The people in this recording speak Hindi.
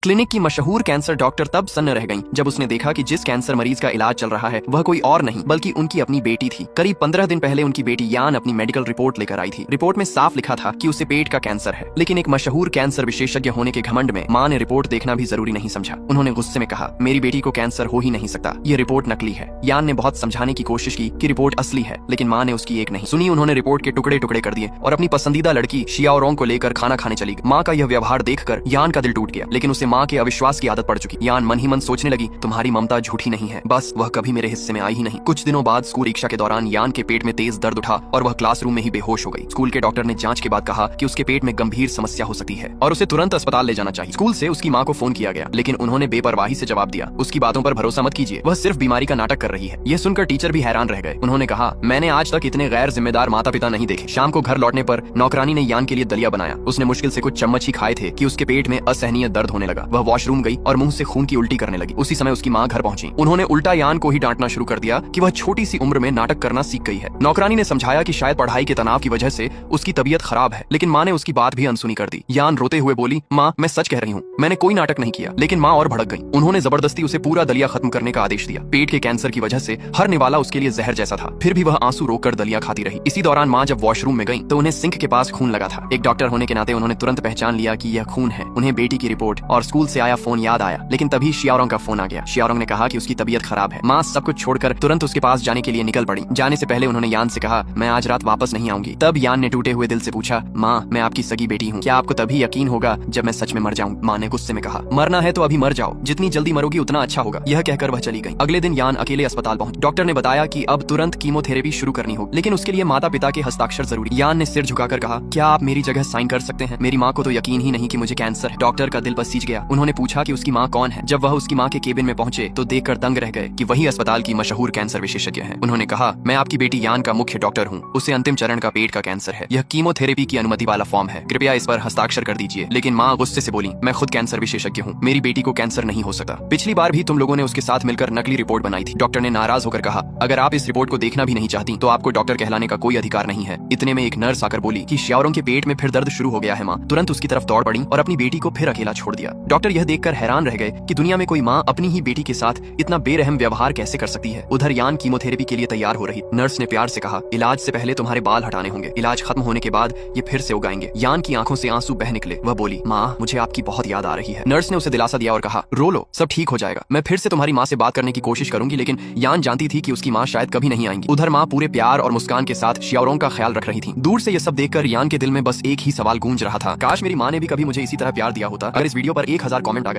क्लिनिक की मशहूर कैंसर डॉक्टर तब सन्न रह गईं जब उसने देखा कि जिस कैंसर मरीज का इलाज चल रहा है वह कोई और नहीं बल्कि उनकी अपनी बेटी थी। करीब 15 दिन पहले उनकी बेटी यान अपनी मेडिकल रिपोर्ट लेकर आई थी। रिपोर्ट में साफ लिखा था कि उसे पेट का कैंसर है, लेकिन एक मशहूर कैंसर विशेषज्ञ होने के घमंड में माँ ने रिपोर्ट देखना भी जरूरी नहीं समझा। उन्होंने गुस्से में कहा, मेरी बेटी को कैंसर हो ही नहीं सकता, ये रिपोर्ट नकली है। यान ने बहुत समझाने की कोशिश की कि रिपोर्ट असली है, लेकिन माँ ने उसकी एक नहीं सुनी। उन्होंने रिपोर्ट के टुकड़े टुकड़े कर दिए और अपनी पसंदीदा लड़की शियाओरोंग को लेकर खाना खाने चली गई। माँ का यह व्यवहार देखकर यान का दिल टूट गया, लेकिन उसे माँ के अविश्वास की आदत पड़ चुकी। यान मन ही मन सोचने लगी, तुम्हारी ममता झूठी नहीं है, बस वह कभी मेरे हिस्से में आई ही नहीं। कुछ दिनों बाद स्कूल परीक्षा के दौरान यान के पेट में तेज दर्द उठा और वह क्लासरूम में ही बेहोश हो गई। स्कूल के डॉक्टर ने जांच के बाद कहा कि उसके पेट में गंभीर समस्या हो सकती है और उसे तुरंत अस्पताल ले जाना चाहिए। स्कूल से उसकी माँ को फोन किया गया, लेकिन उन्होंने बेपरवाही से जवाब दिया, उसकी बातों पर भरोसा मत कीजिए, वह सिर्फ बीमारी का नाटक कर रही है। यह सुनकर टीचर भी हैरान रह गए। उन्होंने कहा, मैंने आज तक इतने गैर जिम्मेदार माता पिता नहीं देखे। शाम को घर लौटने पर नौकरानी ने यान के लिए दलिया बनाया। उसने मुश्किल से कुछ चम्मच ही खाए थे कि उसके पेट में असहनीय दर्द होने लगा। वह वॉशरूम गई और मुंह से खून की उल्टी करने लगी। उसी समय उसकी माँ घर पहुंची। उन्होंने उल्टा यान को ही डांटना शुरू कर दिया कि वह छोटी सी उम्र में नाटक करना सीख गई है। नौकरानी ने समझाया कि शायद पढ़ाई के तनाव की वजह से उसकी तबीयत खराब है, लेकिन माँ ने उसकी बात भी अनसुनी कर दी। यान रोते हुए बोली, माँ मैं सच कह रही हूँ, मैंने कोई नाटक नहीं किया। लेकिन माँ और भड़क गई। उन्होंने जबरदस्ती उसे पूरा दलिया खत्म करने का आदेश दिया। पेट के कैंसर की वजह से हर निवाला उसके लिए जहर जैसा था, फिर भी वह आंसू रोककर दलिया खाती रही। इसी दौरान माँ जब वॉशरूम में गई तो उन्हें सिंक के पास खून लगा था। एक डॉक्टर होने के नाते उन्होंने तुरंत पहचान लिया कि यह खून है। उन्हें बेटी की रिपोर्ट और स्कूल से आया फोन याद आया, लेकिन तभी शियाओरोंग का फोन आ गया। शियाओरोंग ने कहा कि उसकी तबीयत खराब है। माँ सब कुछ छोड़कर तुरंत उसके पास जाने के लिए निकल पड़ी। जाने से पहले उन्होंने यान से कहा, मैं आज रात वापस नहीं आऊंगी। तब यान ने टूटे हुए दिल से पूछा, माँ मैं आपकी सगी बेटी हूँ, क्या आपको तभी यकीन होगा जब मैं सच में मर जाऊँ? माँ ने गुस्से में कहा, मरना है तो अभी मर जाओ, जितनी जल्दी मरोगी उतना अच्छा होगा। यह कहकर वह चली गई। अगले दिन यान अकेले अस्पताल पहुंची। डॉक्टर ने बताया कि अब तुरंत कीमोथेरेपी शुरू करनी होगी, लेकिन उसके लिए माता पिता के हस्ताक्षर जरूरी। यान ने सिर झुकाकर कहा, क्या आप मेरी जगह साइन कर सकते हैं? मेरी माँ को तो यकीन ही नहीं कि मुझे कैंसर है। डॉक्टर का दिल बस सीज गया। उन्होंने पूछा कि उसकी माँ कौन है। जब वह उसकी माँ के केबिन में पहुंचे तो देखकर दंग रह गए कि वही अस्पताल की मशहूर कैंसर विशेषज्ञ है। उन्होंने कहा, मैं आपकी बेटी यान का मुख्य डॉक्टर हूँ, उसे अंतिम चरण का पेट का कैंसर है। यह कीमोथेरेपी की अनुमति वाला फॉर्म है, कृपया इस पर हस्ताक्षर कर दीजिए। लेकिन माँ गुस्से से बोली, मैं खुद कैंसर विशेषज्ञ हूँ, मेरी बेटी को कैंसर नहीं हो सकता। पिछली बार भी तुम लोगों ने उसके साथ मिलकर नकली रिपोर्ट बनाई थी। डॉक्टर ने नाराज होकर कहा, अगर आप इस रिपोर्ट को देखना भी नहीं चाहती तो आपको डॉक्टर कहलाने का कोई अधिकार नहीं है। इतने में एक नर्स आकर बोली कि शियाओरोंग के पेट में फिर दर्द शुरू हो गया है। माँ तुरंत उसकी तरफ दौड़ पड़ी और अपनी बेटी को फिर अकेला छोड़ दिया। डॉक्टर यह देखकर हैरान रह गए कि दुनिया में कोई माँ अपनी ही बेटी के साथ इतना बेरहम व्यवहार कैसे कर सकती है। उधर यान कीमोथेरेपी के लिए तैयार हो रही। नर्स ने प्यार से कहा, इलाज से पहले तुम्हारे बाल हटाने होंगे, इलाज खत्म होने के बाद ये फिर से उगाएंगे। यान की आंखों से आंसू बह निकले। वह बोली, माँ मुझे आपकी बहुत याद आ रही है। नर्स ने उसे दिलासा दिया और कहा, रो लो, सब ठीक हो जाएगा। मैं फिर से तुम्हारी माँ से बात करने की कोशिश करूंगी। लेकिन यान जानती थी कि उसकी माँ शायद कभी नहीं आएंगी। उधर माँ पूरे प्यार और मुस्कान के साथ शियाओरोंग का ख्याल रख रही थी। दूर से ये सब देखकर यान के दिल में बस एक ही सवाल गूंज रहा था, काश मेरी माँ ने भी कभी मुझे इसी तरह प्यार दिया होता। अगर इस वीडियो पर 1000 कमेंट आ गए